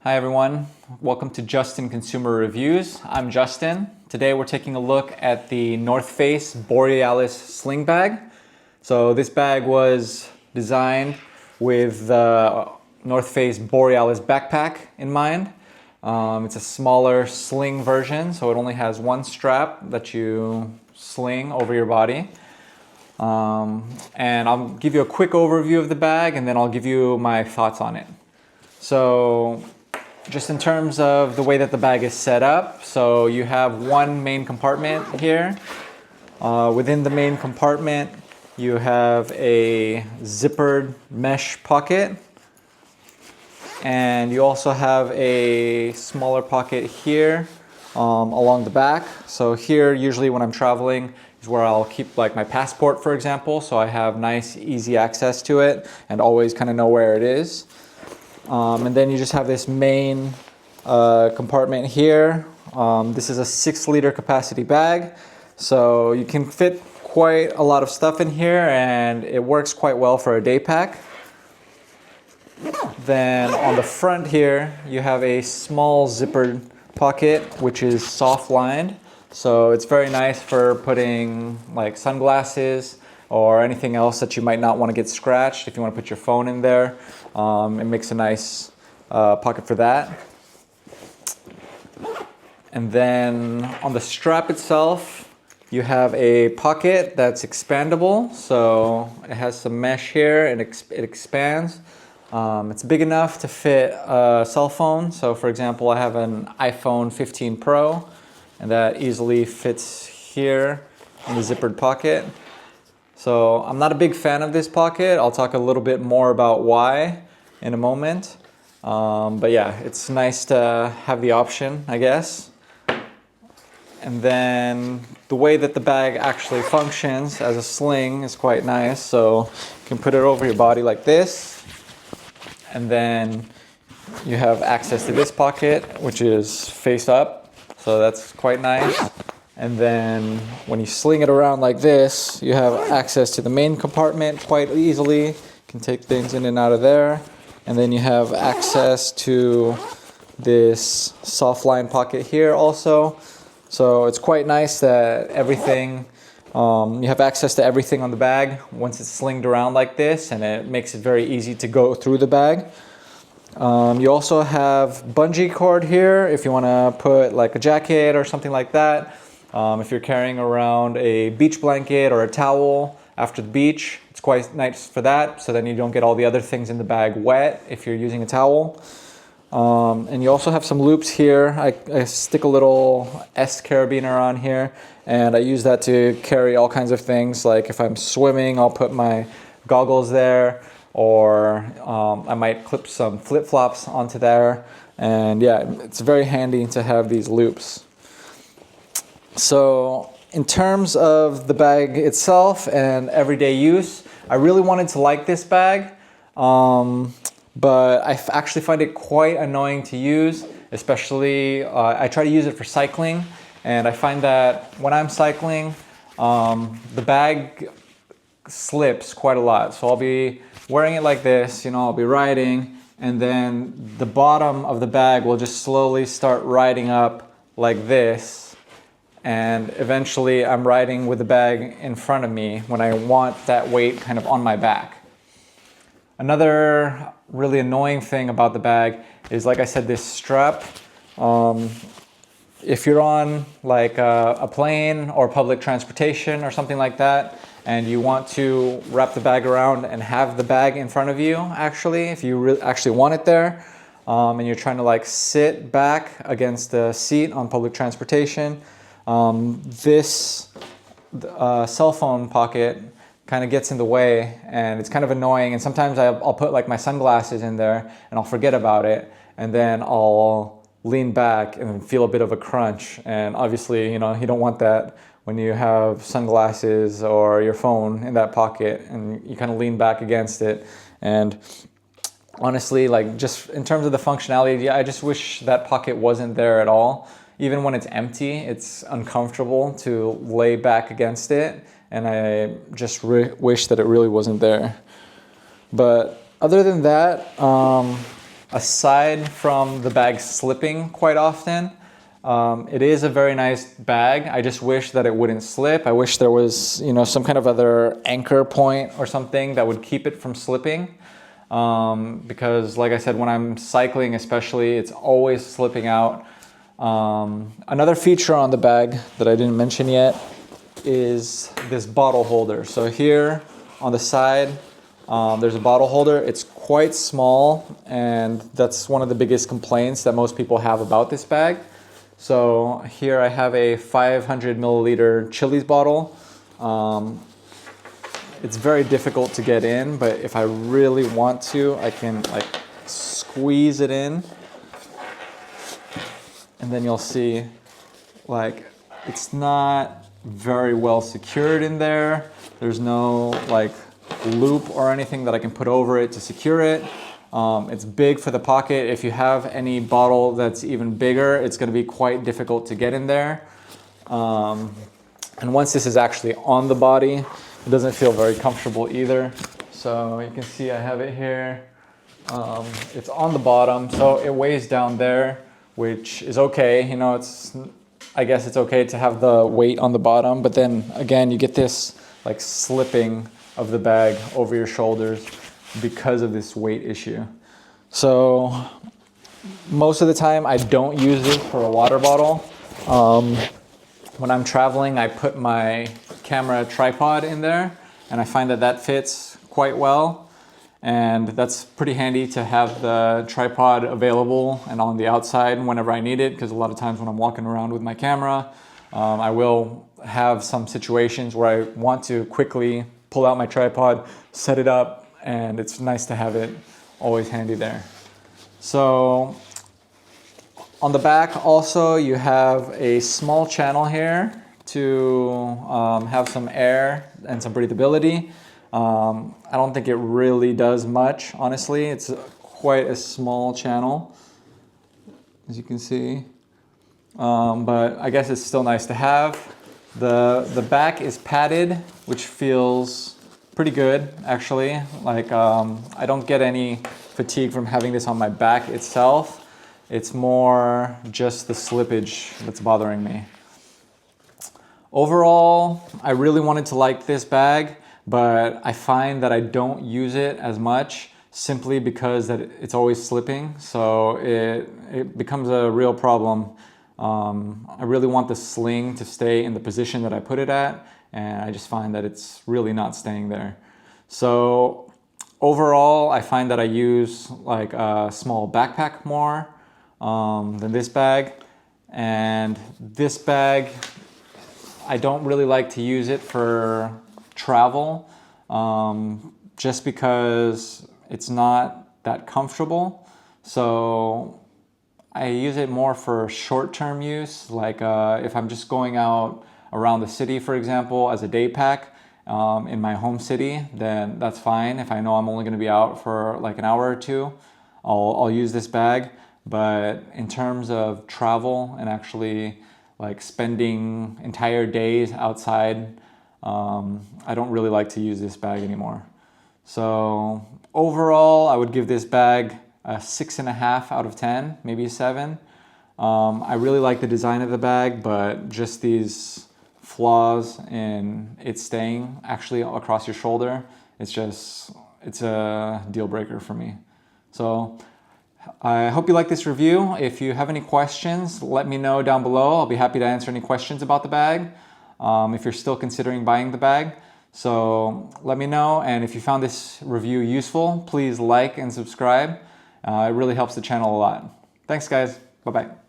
Hi everyone, welcome to Justin Consumer Reviews. I'm Justin. Today we're taking a look at the North Face Borealis Sling bag. So this bag was designed with the North Face Borealis backpack in mind. It's a smaller sling version, so it only has one strap that you sling over your body. And I'll give you a quick overview of the bag and then I'll give you my thoughts on it. So just in terms of the way that the bag is set up, so you have one main compartment here. Within the main compartment, you have a zippered mesh pocket. And you also have a smaller pocket here along the back. So here, usually when I'm traveling, is where I'll keep like my passport, for example. So I have nice, easy access to it and always kind of know where it is. And then you just have this main compartment here. This is a 6-liter capacity bag, so you can fit quite a lot of stuff in here and it works quite well for a day pack. Then on the front here, you have a small zippered pocket, which is soft lined. So it's very nice for putting like sunglasses or anything else that you might not want to get scratched. If you want to put your phone in there, it makes a nice pocket for that. And then on the strap itself, you have a pocket that's expandable. So it has some mesh here and it expands. It's big enough to fit a cell phone. So for example, I have an iPhone 15 Pro and that easily fits here in the zippered pocket. So I'm not a big fan of this pocket. I'll talk a little bit more about why in a moment. But yeah, it's nice to have the option, I guess. And then the way that the bag actually functions as a sling is quite nice. So you can put it over your body like this. And then you have access to this pocket, which is face up. So that's quite nice. And then when you sling it around like this, you have access to the main compartment quite easily. You can take things in and out of there. And then you have access to this soft line pocket here also. So it's quite nice that everything, you have access to everything on the bag once it's slinged around like this, and it makes it very easy to go through the bag. You also have bungee cord here if you want to put like a jacket or something like that. If you're carrying around a beach blanket or a towel after the beach, it's quite nice for that, so then you don't get all the other things in the bag wet if you're using a towel. And you also have some loops here. I stick a little S carabiner on here, and I use that to carry all kinds of things. Like if I'm swimming, I'll put my goggles there, or I might clip some flip-flops onto there. And yeah, it's very handy to have these loops. So in terms of the bag itself and everyday use, I really wanted to like this bag, but I actually find it quite annoying to use, especially I try to use it for cycling, and I find that when I'm cycling, the bag slips quite a lot. So I'll be wearing it like this, I'll be riding, and then the bottom of the bag will just slowly start riding up like this. And eventually I'm riding with the bag in front of me when I want that weight kind of on my back. Another really annoying thing about the bag is, like I said, this strap. If you're on like a plane or public transportation or something like that, and you want to wrap the bag around and have the bag in front of you, actually, if you actually want it there, and you're trying to like sit back against the seat on public transportation, this cell phone pocket kind of gets in the way, and it's kind of annoying. And sometimes I'll put like my sunglasses in there and I'll forget about it, and then I'll lean back and feel a bit of a crunch. And obviously, you don't want that when you have sunglasses or your phone in that pocket and you kind of lean back against it. And honestly, like just in terms of the functionality, I just wish that pocket wasn't there at all. Even when it's empty, it's uncomfortable to lay back against it, and I just wish that it really wasn't there. But other than that, aside from the bag slipping quite often, it is a very nice bag. I just wish that it wouldn't slip. I wish there was, you know, some kind of other anchor point or something that would keep it from slipping. Because like I said, when I'm cycling especially, it's always slipping out. Another feature on the bag that I didn't mention yet is this bottle holder. So here on the side, there's a bottle holder. It's quite small, and that's one of the biggest complaints that most people have about this bag. So here I have a 500 milliliter Chili's bottle. It's very difficult to get in, but if I really want to, I can like squeeze it in, and then you'll see like it's not very well secured in there. There's no like loop or anything that I can put over it to secure it. It's big for the pocket. If you have any bottle that's even bigger, it's going to be quite difficult to get in there. And once this is actually on the body, it doesn't feel very comfortable either. So you can see I have it here. It's on the bottom, so it weighs down there, which is okay. You know, I guess it's okay to have the weight on the bottom, but then again, you get this like slipping of the bag over your shoulders because of this weight issue. So most of the time I don't use it for a water bottle. When I'm traveling, I put my camera tripod in there, and I find that that fits quite well. And that's pretty handy to have the tripod available and on the outside whenever I need it, because a lot of times when I'm walking around with my camera, I will have some situations where I want to quickly pull out my tripod, set it up, and it's nice to have it always handy there. So on the back also you have a small channel here to have some air and some breathability. I don't think it really does much, honestly. It's quite a small channel, as you can see. But I guess it's still nice to have. The back is padded, which feels pretty good, actually. Like, I don't get any fatigue from having this on my back itself. It's more just the slippage that's bothering me. Overall, I really wanted to like this bag, but I find that I don't use it as much simply because that it's always slipping. So it becomes a real problem. I really want the sling to stay in the position that I put it at, and I just find that it's really not staying there. So overall, I find that I use like a small backpack more than this bag. And this bag, I don't really like to use it for travel, just because it's not that comfortable. So I use it more for short-term use, like if I'm just going out around the city, for example, as a day pack in my home city, then that's fine. If I know I'm only going to be out for like an hour or two, I'll use this bag. But in terms of travel and actually like spending entire days outside, I don't really like to use this bag anymore. So overall, I would give this bag a 6.5 out of 10, maybe a 7. I really like the design of the bag, but just these flaws in it staying actually across your shoulder, it's a deal breaker for me. So I hope you like this review. If you have any questions, let me know down below. I'll be happy to answer any questions about the bag, if you're still considering buying the bag. So let me know, and if you found this review useful, please like and subscribe. It really helps the channel a lot. Thanks guys, bye-bye.